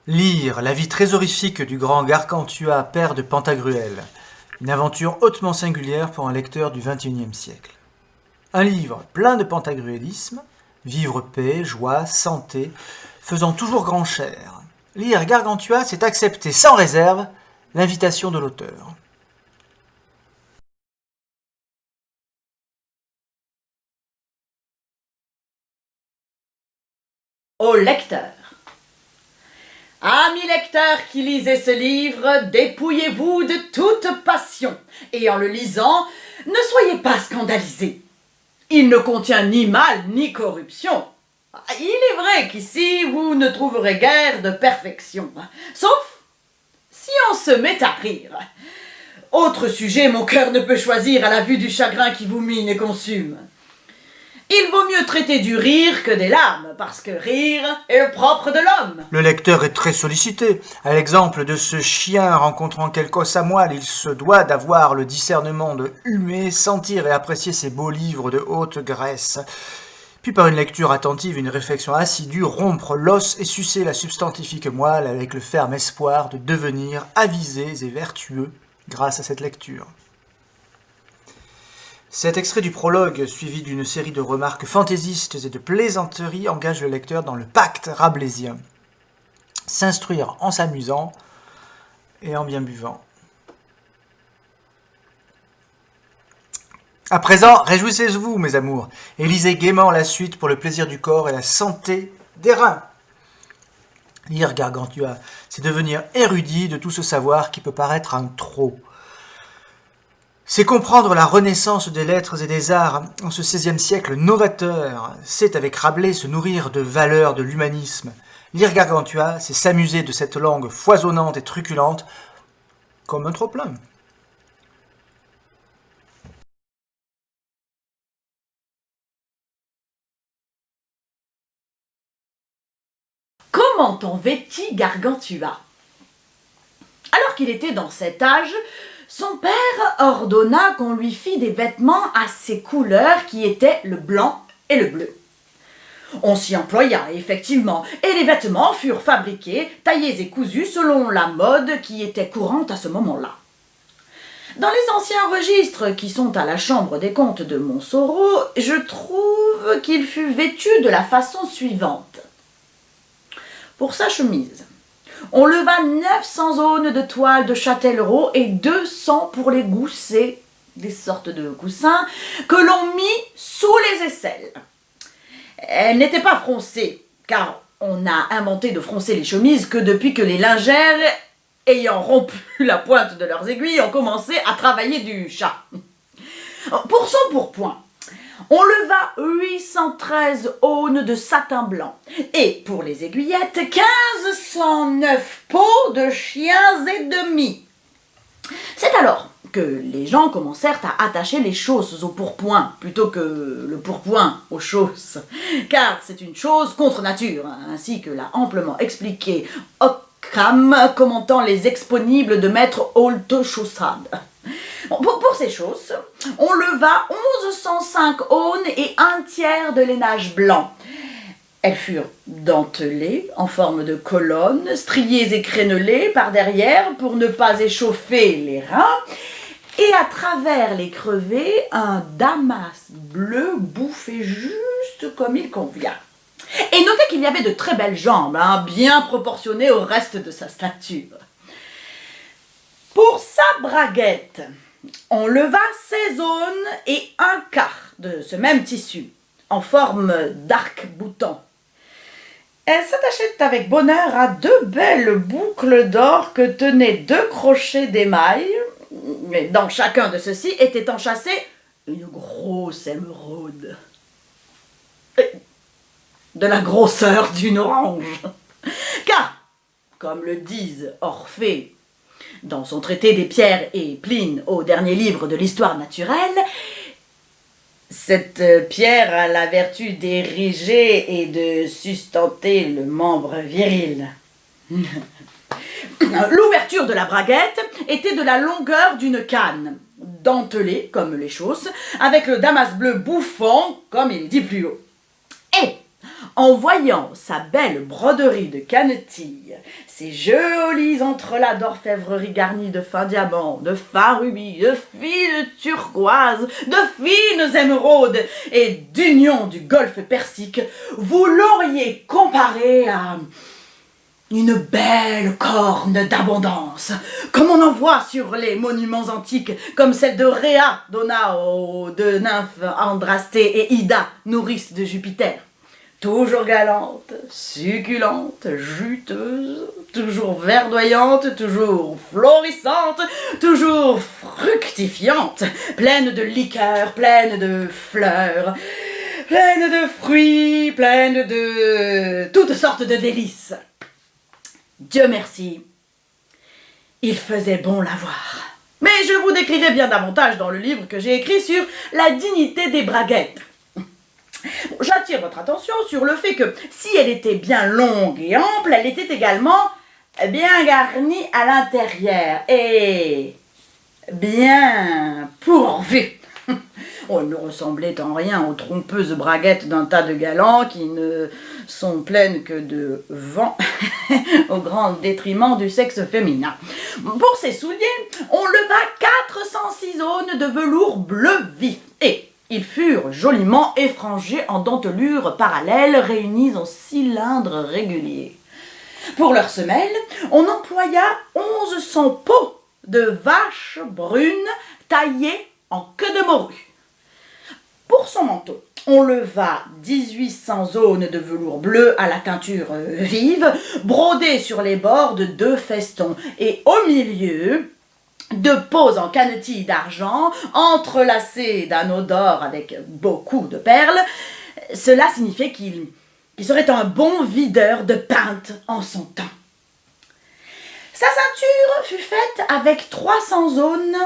Lire la vie très horrifique du grand Gargantua, père de Pantagruel. Une aventure hautement singulière pour un lecteur du XXIe siècle. Un livre plein de pantagruélisme, vivre paix, joie, santé, faisant toujours grand cher. Lire Gargantua, c'est accepter sans réserve l'invitation de l'auteur. Au lecteur. Amis lecteurs qui lisez ce livre, dépouillez-vous de toute passion, et en le lisant, ne soyez pas scandalisés. Il ne contient ni mal ni corruption. Il est vrai qu'ici, vous ne trouverez guère de perfection, sauf si on se met à rire. Autre sujet, mon cœur ne peut choisir à la vue du chagrin qui vous mine et consume. Il vaut mieux traiter du rire que des larmes, parce que rire est le propre de l'homme. Le lecteur est très sollicité. À l'exemple de ce chien rencontrant quelque os à moelle, il se doit d'avoir le discernement de humer, sentir et apprécier ces beaux livres de haute graisse. Puis par une lecture attentive et une réflexion assidue, rompre l'os et sucer la substantifique moelle avec le ferme espoir de devenir avisés et vertueux grâce à cette lecture. Cet extrait du prologue, suivi d'une série de remarques fantaisistes et de plaisanteries, engage le lecteur dans le pacte rabelaisien. S'instruire en s'amusant et en bien buvant. À présent, réjouissez-vous, mes amours, et lisez gaiement la suite pour le plaisir du corps et la santé des reins. Lire Gargantua, c'est devenir érudit de tout ce savoir qui peut paraître un trop. C'est comprendre la renaissance des lettres et des arts en ce XVIe siècle novateur. C'est, avec Rabelais, se nourrir de valeurs de l'humanisme. Lire Gargantua, c'est s'amuser de cette langue foisonnante et truculente comme un trop-plein. Comment on vêtit Gargantua? Alors qu'il était dans cet âge, son père ordonna qu'on lui fît des vêtements à ses couleurs qui étaient le blanc et le bleu. On s'y employa, effectivement, et les vêtements furent fabriqués, taillés et cousus selon la mode qui était courante à ce moment-là. Dans les anciens registres qui sont à la Chambre des comptes de Montsoreau, je trouve qu'il fut vêtu de la façon suivante. Pour sa chemise, on leva 900 aunes de toile de châtellerault et 200 pour les goussets, des sortes de coussins, que l'on mit sous les aisselles. Elles n'étaient pas froncées, car on n'a inventé de froncer les chemises que depuis que les lingères, ayant rompu la pointe de leurs aiguilles, ont commencé à travailler du chat. Pour son pourpoint, on leva 813 aunes de satin blanc, et pour les aiguillettes, 1509 peaux de chiens et demi. C'est alors que les gens commencèrent à attacher les chausses au pourpoint, plutôt que le pourpoint aux chausses, car c'est une chose contre nature, ainsi que l'a amplement expliqué Occam, commentant les exponibles de maître Oltechaussade. Pour ces chausses, on leva 1105 aunes et un tiers de lainage blanc. Elles furent dentelées en forme de colonne, striées et crénelées par derrière pour ne pas échauffer les reins, et à travers les crevés, un damas bleu bouffé juste comme il convient. Et notez qu'il y avait de très belles jambes, bien proportionnées au reste de sa stature. Pour sa braguette, on leva 16 aunes et un quart de ce même tissu, en forme d'arc-bouton. Elle s'attachait avec bonheur à 2 belles boucles d'or que tenaient 2 crochets d'émail, mais dans chacun de ceux-ci était enchâssée une grosse émeraude. De la grosseur d'une orange. Car, comme le disent Orphée dans son traité des pierres et Pline au dernier livre de l'histoire naturelle, cette pierre a la vertu d'ériger et de sustenter le membre viril. L'ouverture de la braguette était de la longueur d'une canne, dentelée comme les chausses, avec le damas bleu bouffant, comme il est dit plus haut. Et en voyant sa belle broderie de canetille, ses jolies entrelacs d'orfèvrerie garnis de fins diamants, de fins rubis, de fines turquoises, de fines émeraudes et d'unions du golfe Persique, vous l'auriez comparé à une belle corne d'abondance, comme on en voit sur les monuments antiques, comme celle de Rhea, donna aux deux nymphes Andrastée et Ida, nourrice de Jupiter. Toujours galante, succulente, juteuse, toujours verdoyante, toujours florissante, toujours fructifiante, pleine de liqueurs, pleine de fleurs, pleine de fruits, pleine de toutes sortes de délices. Dieu merci, il faisait bon la voir. Mais je vous décrirai bien davantage dans le livre que j'ai écrit sur la dignité des braguettes. J'attire votre attention sur le fait que si elle était bien longue et ample, elle était également bien garnie à l'intérieur et bien pourvue. On ne ressemblait en rien aux trompeuses braguettes d'un tas de galants qui ne sont pleines que de vent au grand détriment du sexe féminin. Pour ses souliers, on leva 406 aunes de velours bleu vif et ils furent joliment effrangés en dentelures parallèles réunies en cylindres réguliers. Pour leurs semelles, on employa 1100 peaux de vaches brunes taillées en queue de morue. Pour son manteau, on leva 1800 aunes de velours bleu à la teinture vive, brodées sur les bords de 2 festons, et au milieu, 2 peaux en canetille d'argent, entrelacées d'anneaux d'or avec beaucoup de perles. Cela signifiait qu'il serait un bon videur de pintes en son temps. Sa ceinture fut faite avec 300 aunes.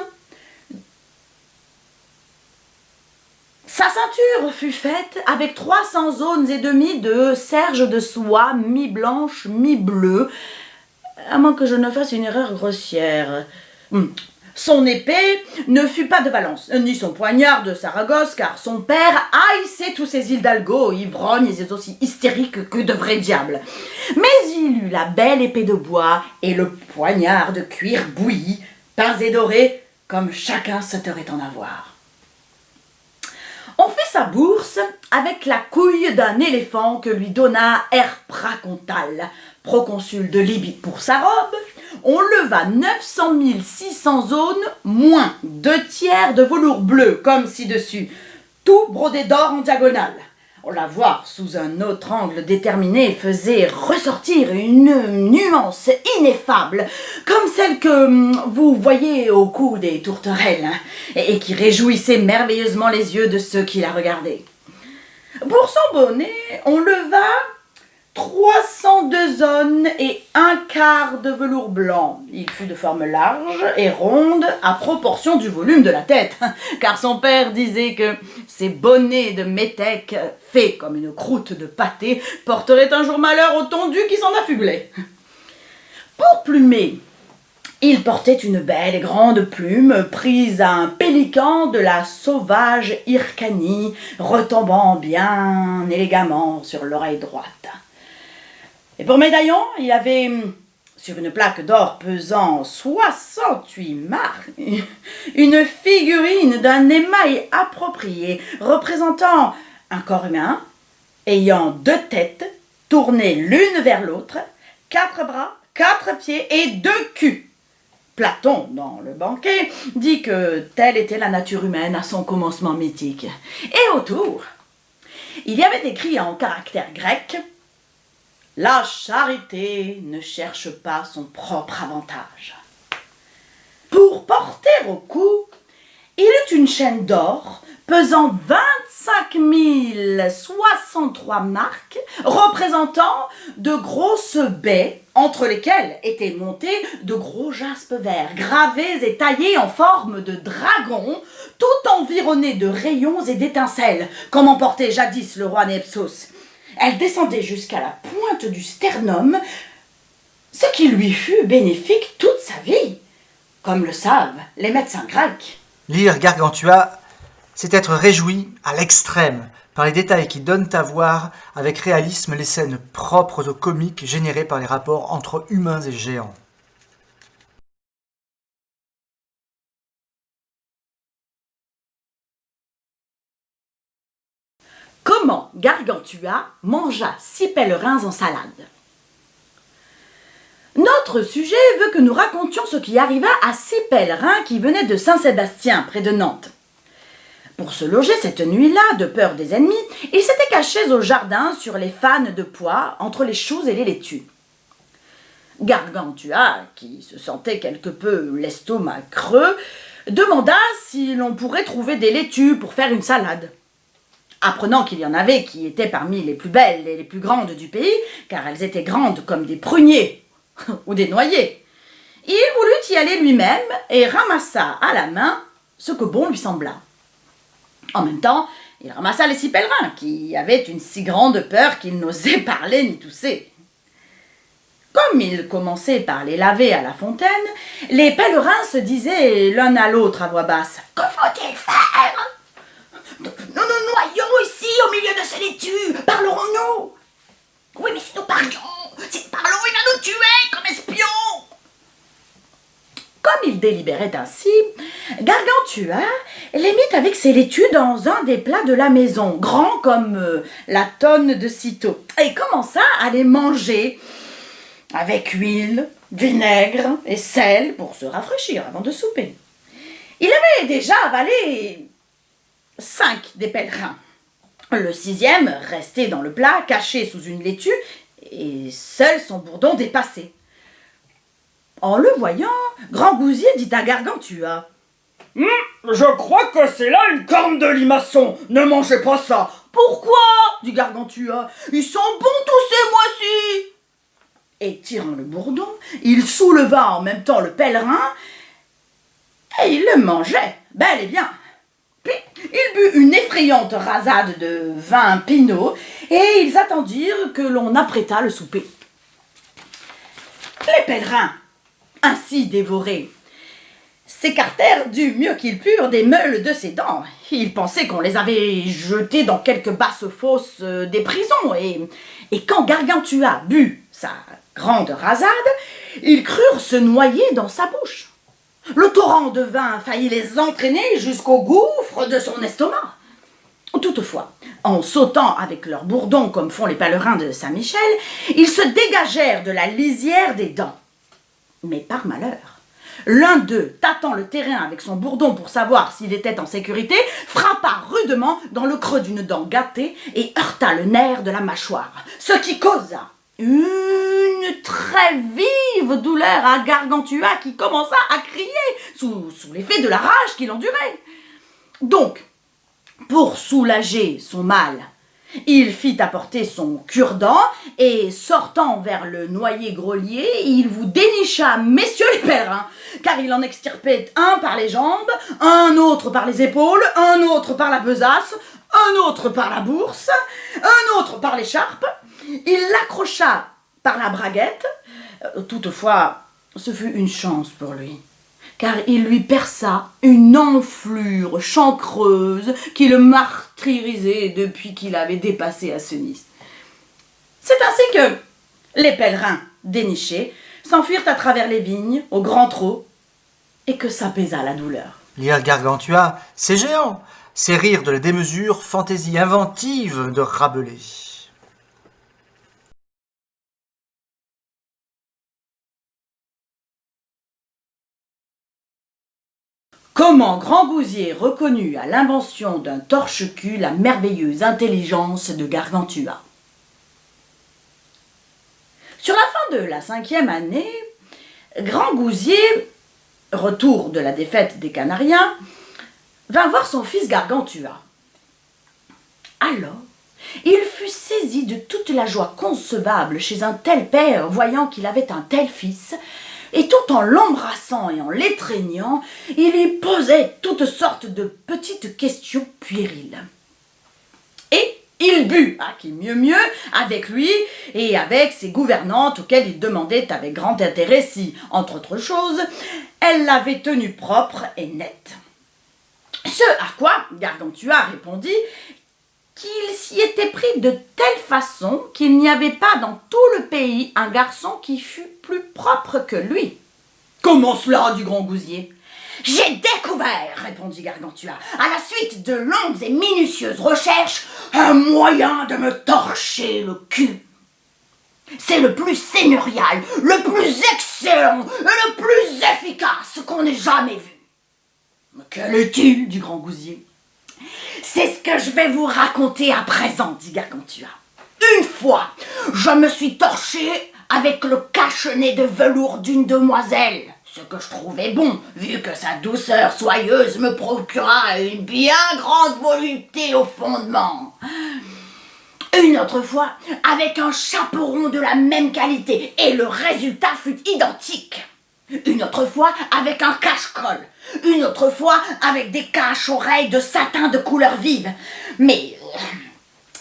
Sa ceinture fut faite avec 300 aunes et demie de serge de soie, mi-blanche, mi-bleue, à moins que je ne fasse une erreur grossière. Son épée ne fut pas de Valence, ni son poignard de Saragosse, car son père haïssait tous ces hidalgos, ivrognes et aussi hystériques que de vrais diables. Mais il eut la belle épée de bois et le poignard de cuir bouilli, peints et dorés, comme chacun souhaiterait en avoir. On fit sa bourse avec la couille d'un éléphant que lui donna Herpracontal, proconsul de Libye. Pour sa robe, on leva 900 600 aunes, moins 2 tiers de velours bleu, comme ci-dessus, tout brodé d'or en diagonale. On la voit sous un autre angle déterminé faisait ressortir une nuance ineffable, comme celle que vous voyez au cou des tourterelles, et qui réjouissait merveilleusement les yeux de ceux qui la regardaient. Pour son bonnet, on leva 302 aunes et 1/4 de velours blanc. Il fut de forme large et ronde à proportion du volume de la tête, car son père disait que ces bonnets de métèque, faits comme une croûte de pâté, porteraient un jour malheur au tondu qui s'en affublait. Pour plumer, il portait une belle et grande plume prise à un pélican de la sauvage Hyrcanie, retombant bien élégamment sur l'oreille droite. Et pour médaillon, il y avait sur une plaque d'or pesant 68 marcs, une figurine d'un émail approprié représentant un corps humain ayant 2 têtes tournées l'une vers l'autre, 4 bras, 4 pieds et 2 culs. Platon, dans le banquet, dit que telle était la nature humaine à son commencement mythique. Et autour, il y avait écrit en caractères grecs: la charité ne cherche pas son propre avantage. Pour porter au cou, il eut une chaîne d'or pesant 25 063 marcs, représentant de grosses baies entre lesquelles étaient montés de gros jaspes verts, gravés et taillés en forme de dragon, tout environnés de rayons et d'étincelles, comme en portait jadis le roi Népsos. Elle descendait jusqu'à la pointe du sternum, ce qui lui fut bénéfique toute sa vie, comme le savent les médecins grecs. Lire Gargantua, c'est être réjoui à l'extrême par les détails qui donnent à voir avec réalisme les scènes propres au comique générées par les rapports entre humains et géants. Comment Gargantua mangea 6 pèlerins en salade. Notre sujet veut que nous racontions ce qui arriva à 6 pèlerins qui venaient de Saint-Sébastien, près de Nantes. Pour se loger cette nuit-là, de peur des ennemis, ils s'étaient cachés au jardin sur les fanes de pois, entre les choux et les laitues. Gargantua, qui se sentait quelque peu l'estomac creux, demanda si l'on pourrait trouver des laitues pour faire une salade. Apprenant qu'il y en avait qui étaient parmi les plus belles et les plus grandes du pays, car elles étaient grandes comme des pruniers ou des noyers, il voulut y aller lui-même et ramassa à la main ce que bon lui sembla. En même temps, il ramassa les 6 pèlerins, qui avaient une si grande peur qu'ils n'osaient parler ni tousser. Comme ils commençaient par les laver à la fontaine, les pèlerins se disaient l'un à l'autre à voix basse « Que faut-il faire ? Nous nous noyons ici au milieu de ces laitues, parlerons-nous ? Oui, mais si nous parlions, il va nous tuer comme espions !» Comme ils délibéraient ainsi, Gargantua les mit avec ses laitues dans un des plats de la maison, grand comme la tonne de Cîteaux, et commença à les manger avec huile, vinaigre et sel pour se rafraîchir avant de souper. Il avait déjà avalé 5 des pèlerins. Le 6e restait dans le plat, caché sous une laitue, et seul son bourdon dépassait. En le voyant, Grand Gousier dit à Gargantua « Je crois que c'est là une corne de limaçon, ne mangez pas ça !»« Pourquoi ?» dit Gargantua. « Ils sont bons tous ces mois-ci !» Et tirant le bourdon, il souleva en même temps le pèlerin, et il le mangeait, bel et bien. Puis il but une effrayante rasade de vin pinot, et ils attendirent que l'on apprêtât le souper. Les pèlerins, ainsi dévorés, s'écartèrent du mieux qu'ils purent des meules de ses dents. Ils pensaient qu'on les avait jetés dans quelque basse fosse des prisons, et quand Gargantua but sa grande rasade, ils crurent se noyer dans sa bouche. Le torrent de vin faillit les entraîner jusqu'au gouffre de son estomac. Toutefois, en sautant avec leur bourdon comme font les pèlerins de Saint-Michel, ils se dégagèrent de la lisière des dents. Mais par malheur, l'un d'eux, tâtant le terrain avec son bourdon pour savoir s'il était en sécurité, frappa rudement dans le creux d'une dent gâtée et heurta le nerf de la mâchoire, ce qui causa une très vive douleur à Gargantua qui commença à crier sous l'effet de la rage qu'il endurait. Donc, pour soulager son mal, il fit apporter son cure-dent et, sortant vers le noyer grelier, il vous dénicha, messieurs les pèlerins, car il en extirpait un par les jambes, un autre par les épaules, un autre par la besace, un autre par la bourse, un autre par l'écharpe. Il l'accrocha par la braguette. Toutefois, ce fut une chance pour lui, car il lui perça une enflure chancreuse qui le martyrisait depuis qu'il avait dépassé Assenis. C'est ainsi que les pèlerins, dénichés, s'enfuirent à travers les vignes, au grand trot, et que s'apaisa la douleur. Lire Gargantua, c'est géant, c'est rire de la démesure, fantaisie inventive de Rabelais. Comment Grand Gousier reconnut à l'invention d'un torche-cul la merveilleuse intelligence de Gargantua. Sur la fin de la 5e année, Grand Gousier, retour de la défaite des Canariens, vint voir son fils Gargantua. Alors, il fut saisi de toute la joie concevable chez un tel père, voyant qu'il avait un tel fils, et tout en l'embrassant et en l'étreignant, il lui posait toutes sortes de petites questions puériles. Et il but, qui mieux, avec lui et avec ses gouvernantes auxquelles il demandait avec grand intérêt si, entre autres choses, elle l'avait tenu propre et nette. Ce à quoi Gargantua répondit qu'il s'y était pris de telle façon qu'il n'y avait pas dans tout le pays un garçon qui fût plus propre que lui. « Comment cela » dit Grand Gousier. « J'ai découvert, répondit Gargantua, à la suite de longues et minutieuses recherches, un moyen de me torcher le cul. C'est le plus seigneurial, le plus excellent et le plus efficace qu'on ait jamais vu. »« Mais quel est-il » dit Grand Gousier. « C'est ce que je vais vous raconter à présent, dit Gargantua. Une fois, je me suis torché avec le cache-nez de velours d'une demoiselle, ce que je trouvais bon, vu que sa douceur soyeuse me procura une bien grande volupté au fondement. Une autre fois, avec un chaperon de la même qualité, et le résultat fut identique. Une autre fois, avec un cache-colle. Une autre fois, avec des cache-oreilles de satin de couleur vive. Mais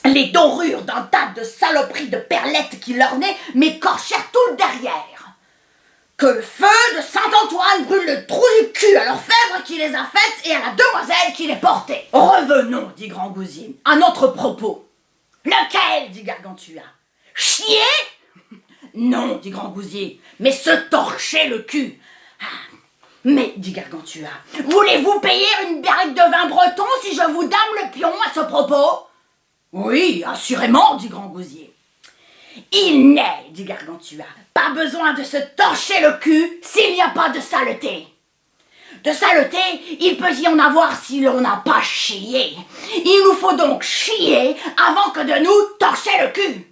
les dorures d'un tas de saloperies de perlettes qui l'ornaient m'écorchèrent tout le derrière. Que le feu de Saint-Antoine brûle le trou du cul à l'orfèvre qui les a faites et à la demoiselle qui les portait. Revenons, dit Grand Gousier, à notre propos. Lequel, dit Gargantua. Chier? Non, dit Grand Gousier, mais se torcher le cul. Ah, mais, dit Gargantua, voulez-vous payer une barrique de vin breton si je vous dame le pion à ce propos? Oui, assurément, dit Grand Gousier. Il n'est, dit Gargantua, pas besoin de se torcher le cul s'il n'y a pas de saleté. De saleté, il peut y en avoir si l'on n'a pas chié. Il nous faut donc chier avant que de nous torcher le cul.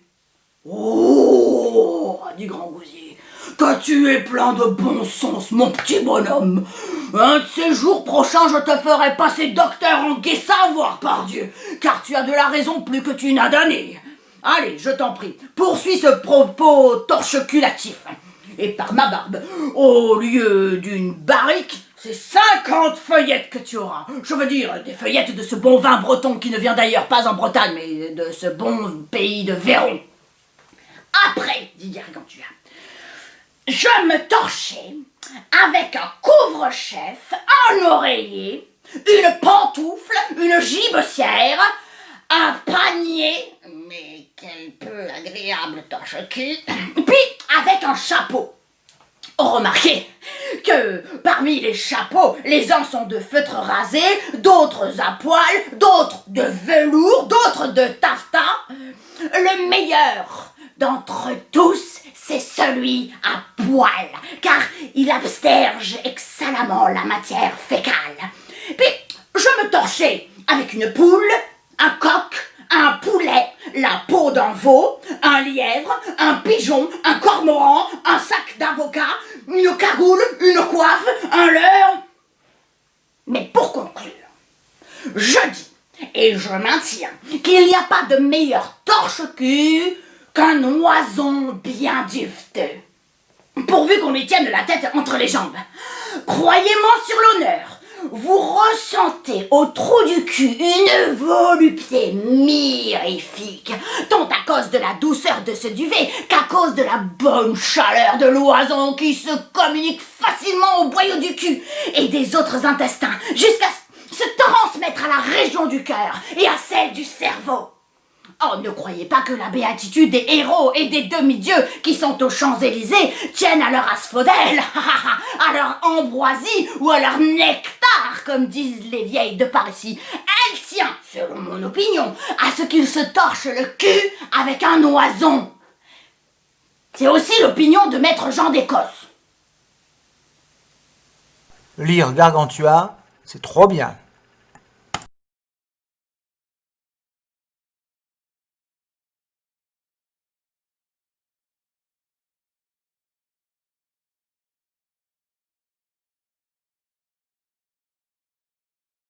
Oh, dit Grand Gousier, que tu es plein de bon sens, mon petit bonhomme. Un de ces jours prochains, je te ferai passer docteur en gai savoir, pardieu, car tu as de la raison plus que tu n'as d'années. Allez, je t'en prie, poursuis ce propos torcheculatif. Et par ma barbe, au lieu d'une barrique, c'est 50 feuillettes que tu auras. Je veux dire, des feuillettes de ce bon vin breton qui ne vient d'ailleurs pas en Bretagne, mais de ce bon pays de Véron. Après, dit Gargantua, je me torchai avec un couvre-chef, un oreiller, une pantoufle, une gibecière, un panier, mais quel peu agréable torche-cul, puis avec un chapeau. Remarquez que parmi les chapeaux, les uns sont de feutre rasé, d'autres à poil, d'autres de velours, d'autres de taffetas. Le meilleur d'entre tous, c'est celui à poil, car il absterge excellemment la matière fécale. Puis je me torchai avec une poule, un coq, un poulet, la peau d'un veau, un lièvre, un pigeon, un cormoran, un sac d'avocat, une cagoule, une coiffe, un leurre. Mais pour conclure, je dis et je maintiens qu'il n'y a pas de meilleur torche-cul qu'un oison bien duveteux, pourvu qu'on lui tienne la tête entre les jambes. Croyez-moi sur l'honneur, vous ressentez au trou du cul une volupté mirifique, tant à cause de la douceur de ce duvet qu'à cause de la bonne chaleur de l'oison qui se communique facilement au boyau du cul et des autres intestins jusqu'à se transmettre à la région du cœur et à celle du cerveau. Oh, ne croyez pas que la béatitude des héros et des demi-dieux qui sont aux Champs-Élysées tiennent à leur asphodèle, à leur ambroisie ou à leur nectar, comme disent les vieilles de par ici. Elle tient, selon mon opinion, à ce qu'ils se torchent le cul avec un oison. C'est aussi l'opinion de maître Jean d'Écosse. Lire Gargantua, c'est trop bien.